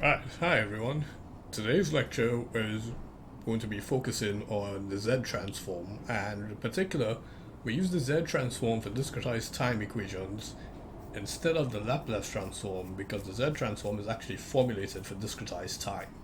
Right, hi everyone. Today's lecture is going to be focusing on the Z transform, and in particular, we use the Z transform for discretized time equations instead of the Laplace transform because the Z transform is actually formulated for discretized time.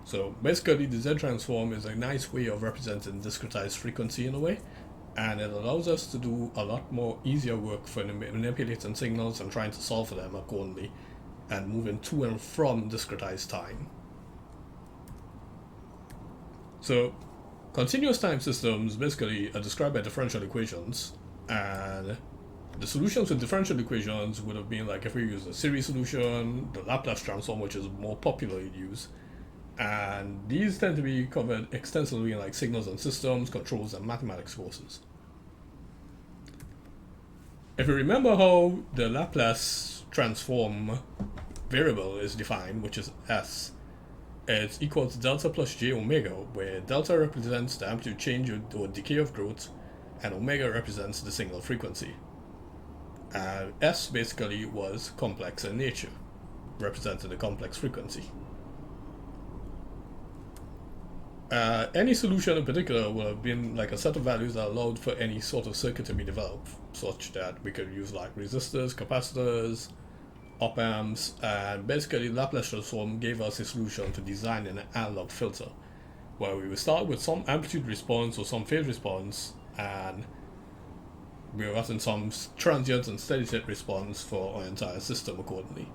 So basically, the Z transform is a nice way of representing discretized frequency in a way, and it allows us to do a lot more easier work for manipulating signals and trying to solve for them accordingly and moving to and from discretized time. So, continuous time systems basically are described by differential equations, and the solutions to differential equations would have been like if we use a series solution, the Laplace transform, which is more popularly used, and these tend to be covered extensively in like signals and systems, controls, and mathematics courses. If you remember how the Laplace transform variable is defined, which is S, it's equal to delta plus j omega, where delta represents the amplitude change or decay of growth, and omega represents the signal frequency. And S basically was complex in nature, representing the complex frequency. Any solution in particular would have been like a set of values that allowed for any sort of circuit to be developed, such that we could use like resistors, capacitors, op amps, and basically Laplace transform gave us a solution for designing an analog filter, where we would start with some amplitude response or some phase response, and we were getting some transient and steady state response for our entire system accordingly.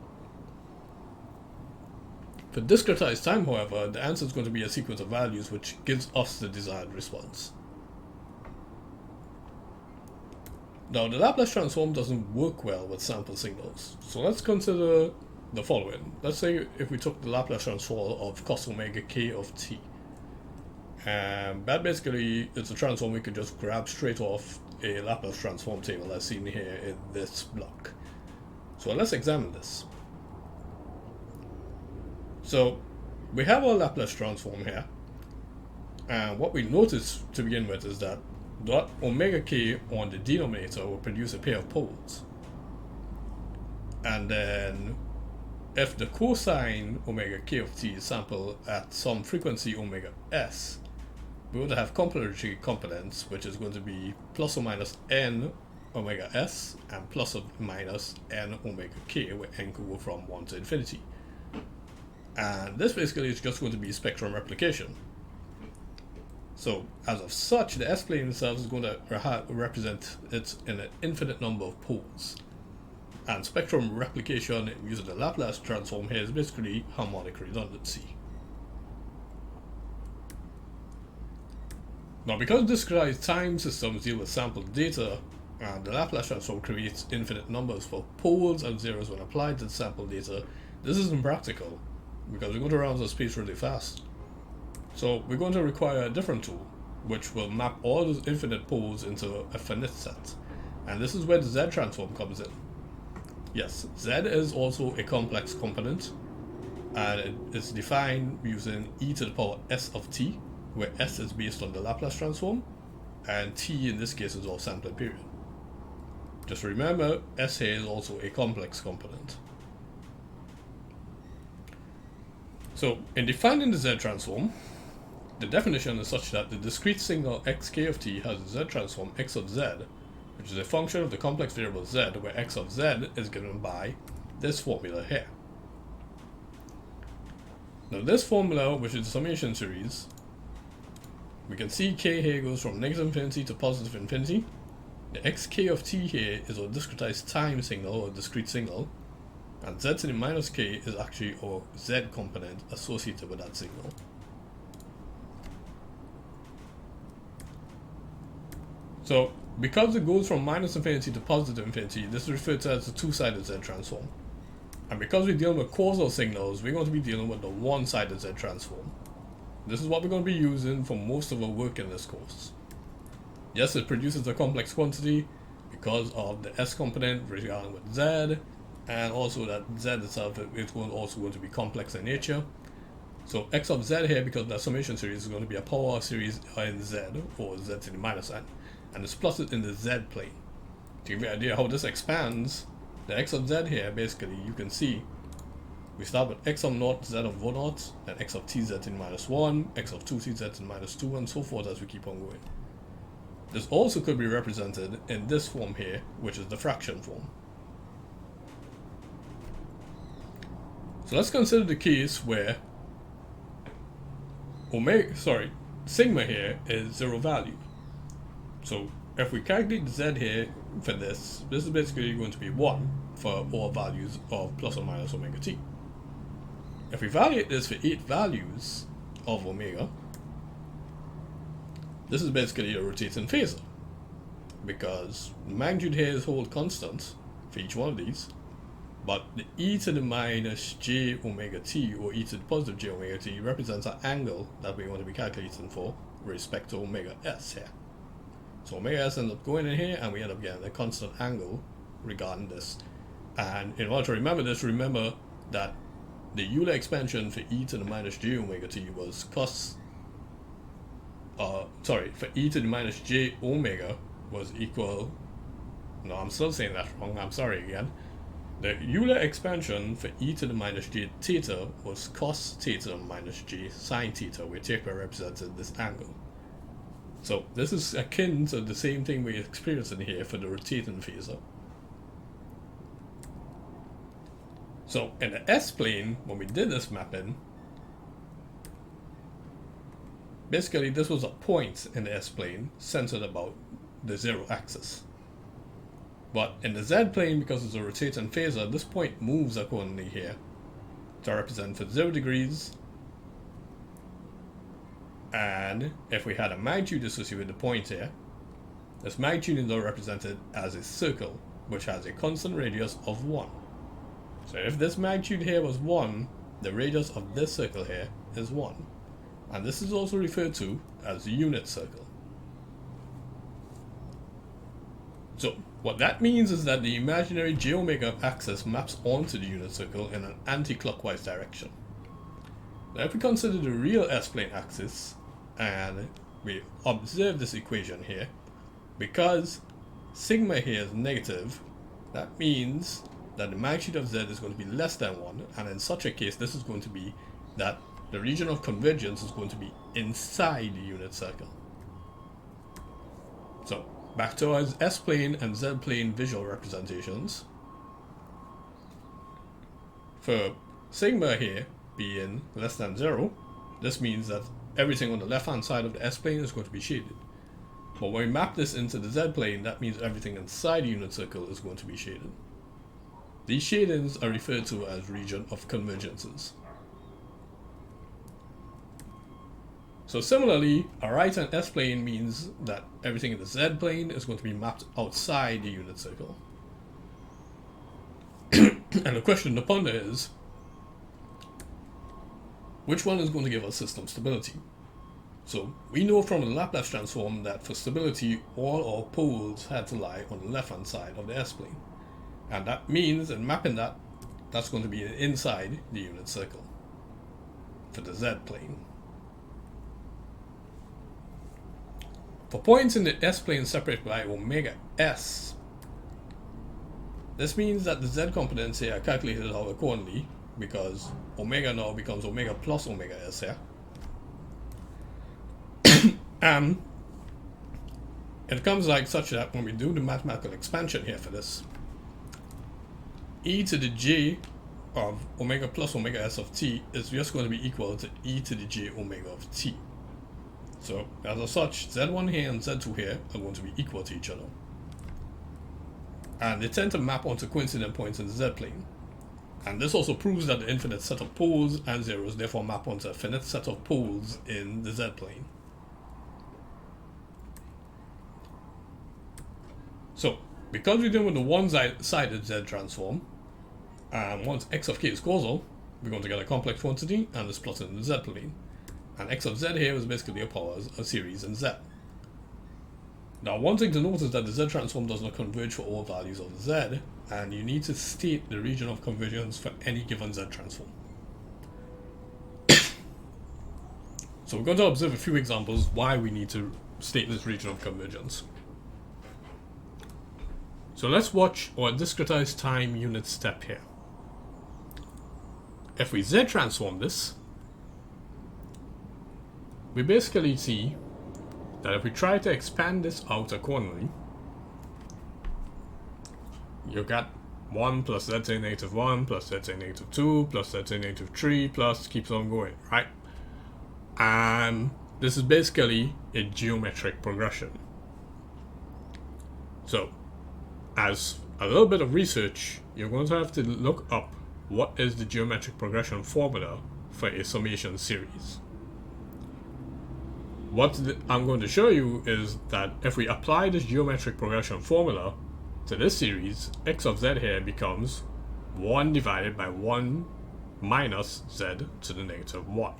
For discretized time, however, the answer is going to be a sequence of values which gives us the desired response. Now, the Laplace transform doesn't work well with sample signals, so let's consider the following. Let's say if we took the Laplace transform of cos omega k of t, and that basically is a transform we could just grab straight off a Laplace transform table as seen here in this block. So let's examine this. So we have our Laplace transform here, and what we notice to begin with is that dot omega k on the denominator will produce a pair of poles. And then if the cosine omega k of t is sampled at some frequency omega s, we would have complementary components, which is going to be plus or minus n omega s and plus or minus n omega k, where n could go from 1 to infinity. And this basically is just going to be spectrum replication. So, as of such, the S-plane itself is going to represent it in an infinite number of poles. And spectrum replication using the Laplace transform here is basically harmonic redundancy. Now, because discretized time systems deal with sampled data, and the Laplace transform creates infinite numbers for poles and zeros when applied to the sampled data, this isn't practical, because we're going to run out of space really fast. So we're going to require a different tool, which will map all those infinite poles into a finite set. And this is where the Z transform comes in. Yes, Z is also a complex component, and it is defined using e to the power s of t, where s is based on the Laplace transform, and t in this case is our sampling period. Just remember, s here is also a complex component. So, in defining the Z transform, the definition is such that the discrete signal xk of t has a Z transform x of z, which is a function of the complex variable z, where x of z is given by this formula here. Now this formula, which is the summation series, we can see k here goes from negative infinity to positive infinity. The xk of t here is our discretized time signal or discrete signal, and z to the minus k is actually our z component associated with that signal. So, because it goes from minus infinity to positive infinity, this is referred to as the two-sided Z transform. And because we're dealing with causal signals, we're going to be dealing with the one-sided Z transform. This is what we're going to be using for most of our work in this course. Yes, it produces a complex quantity because of the S component regarding with Z, and also that Z itself is also going to be complex in nature. So x of z here, because the summation series is going to be a power series in z, or z to the minus n, and it's plotted in the z plane. To give you an idea how this expands, the x of z here, basically you can see We start with x of naught, z of 1 naught, and x of tz in minus 1, x of 2tz in minus 2, and so forth as we keep on going. This also could be represented in this form here, which is the fraction form. So let's consider the case where sigma here is 0 value. So if we calculate z here for this is basically going to be 1 for all values of plus or minus omega t. If we evaluate this for 8 values of omega, this is basically a rotating phasor, because the magnitude here is hold constant for each one of these, but the e to the minus j omega t, or e to the positive j omega t, represents an angle that we want to be calculating for with respect to omega s here. So omega s ends up going in here, and we end up getting a constant angle regarding this. And in order to remember this, remember that the Euler expansion for e to the minus j omega t was for e to the minus j omega was equal, no, I'm still saying that wrong, I'm sorry again. The Euler expansion for e to the minus j theta was cos theta minus j sine theta, where theta represented this angle. So this is akin to the same thing we're experiencing here for the rotating phasor. So in the S-plane, when we did this mapping, basically this was a point in the S-plane centered about the 0 axis. But in the Z-plane, because it's a rotating phasor, this point moves accordingly here to represent for 0 degrees. And if we had a magnitude associated with the point here, this magnitude is now represented as a circle, which has a constant radius of 1. So if this magnitude here was 1, the radius of this circle here is 1. And this is also referred to as the unit circle. So what that means is that the imaginary j omega axis maps onto the unit circle in an anti-clockwise direction. Now if we consider the real S-plane axis, and we observe this equation here, because sigma here is negative, that means that the magnitude of z is going to be less than 1, and in such a case this is going to be that the region of convergence is going to be inside the unit circle. So back to our S-plane and Z-plane visual representations. For sigma here being less than 0, this means that everything on the left hand side of the S-plane is going to be shaded. But when we map this into the Z-plane, that means everything inside the unit circle is going to be shaded. These shadings are referred to as region of convergences. So similarly, a right-hand S-plane means that everything in the Z-plane is going to be mapped outside the unit circle. And the question to ponder is, which one is going to give us system stability? So we know from the Laplace transform that for stability, all our poles had to lie on the left-hand side of the S-plane. And that means, in mapping that, that's going to be inside the unit circle for the Z-plane. For points in the S-plane separated by omega s, this means that the Z components here are calculated out accordingly, because omega now becomes omega plus omega s here. And it comes like such that when we do the mathematical expansion here for this, e to the j of omega plus omega s of t is just going to be equal to e to the j omega of t. So as such, z1 here and z2 here are going to be equal to each other. And they tend to map onto coincident points in the z-plane. And this also proves that the infinite set of poles and zeros therefore map onto a finite set of poles in the z-plane. So, because we're dealing with the one-sided z transform, and once x of k is causal, we're going to get a complex quantity and it's plotted in the z-plane. And x of z here is basically a power of a series in z. Now one thing to note is that the z transform does not converge for all values of z, and you need to state the region of convergence for any given z transform. So we're going to observe a few examples why we need to state this region of convergence. So let's watch our discretized time unit step here. if we Z transform this, we basically see that if we try to expand this out accordingly, you got 1 plus z to the negative 1 plus z to the negative 2 plus z to the negative 3 plus keeps on going, right? And this is basically a geometric progression. So, as a little bit of research, you're going to have to look up what is the geometric progression formula for a summation series. What I'm going to show you is that if we apply this geometric progression formula to this series, x of z here becomes 1 divided by 1 minus z to the negative 1.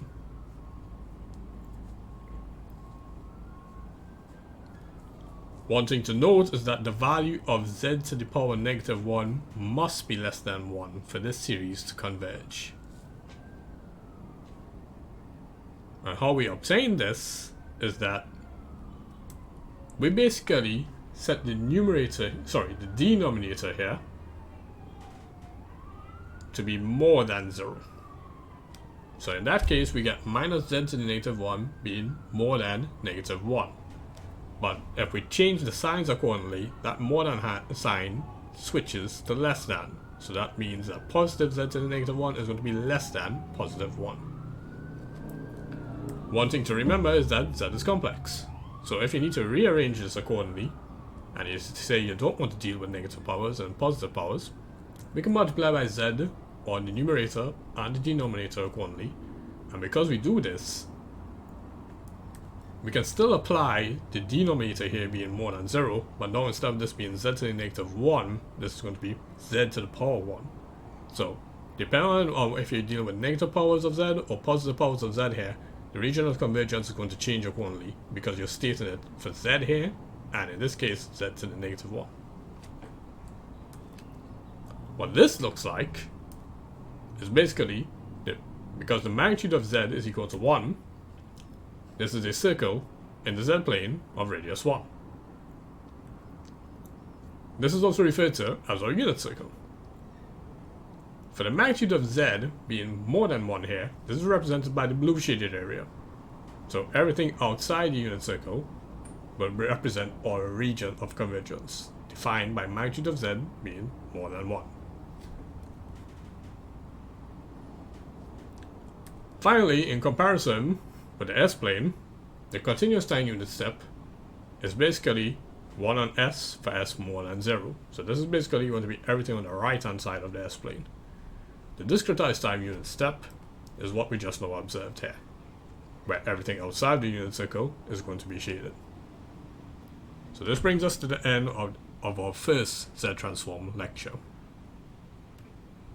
One thing to note is that the value of z to the power negative 1 must be less than 1 for this series to converge. And how we obtain this is that we basically set the denominator here to be more than 0. So in that case, we get minus z to the negative 1 being more than negative 1. But if we change the signs accordingly, that more than sign switches to less than. So that means that positive z to the negative 1 is going to be less than positive 1. One thing to remember is that z is complex. So if you need to rearrange this accordingly, and you say you don't want to deal with negative powers and positive powers, we can multiply by z on the numerator and the denominator accordingly. And because we do this, we can still apply the denominator here being more than 0, but now instead of this being z to the negative 1, this is going to be z to the power 1. So, depending on if you deal with negative powers of z or positive powers of z here, the region of convergence is going to change accordingly, because you're stating it for z here, and in this case, z to the negative 1. What this looks like is basically, because the magnitude of z is equal to 1, this is a circle in the z-plane of radius 1. This is also referred to as our unit circle. For the magnitude of z being more than 1 here, this is represented by the blue shaded area. So everything outside the unit circle will represent our region of convergence, defined by magnitude of z being more than 1. Finally, in comparison with the s-plane, the continuous time unit step is basically 1 on s for s more than 0. So this is basically going to be everything on the right hand side of the s-plane. The discretized time unit step is what we just now observed here, where everything outside the unit circle is going to be shaded. So this brings us to the end of our first Z transform lecture.